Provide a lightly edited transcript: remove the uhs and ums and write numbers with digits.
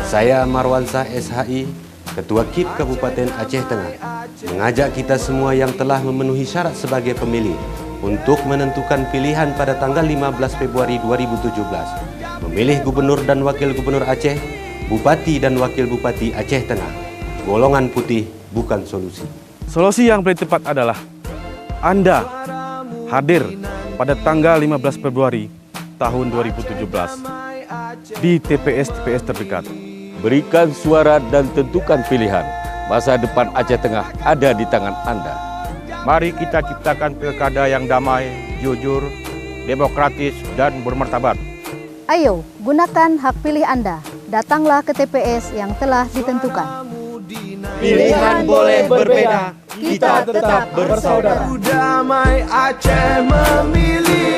Saya Marwansah SHI, Ketua KIP Kabupaten Aceh Tengah, mengajak kita semua yang telah memenuhi syarat sebagai pemilih untuk menentukan pilihan pada tanggal 15 Februari 2017, memilih Gubernur dan Wakil Gubernur Aceh, Bupati dan Wakil Bupati Aceh Tengah. Golongan putih bukan solusi. Solusi yang paling tepat adalah Anda hadir pada tanggal 15 Februari tahun 2017 di TPS-TPS terdekat. Berikan suara dan tentukan pilihan. Masa depan Aceh Tengah ada di tangan Anda. Mari kita ciptakan pilkada yang damai, jujur, demokratis, dan bermartabat. Ayo, gunakan hak pilih Anda. Datanglah ke TPS yang telah ditentukan. Pilihan boleh berbeda, kita tetap bersaudara. Damai Aceh memilih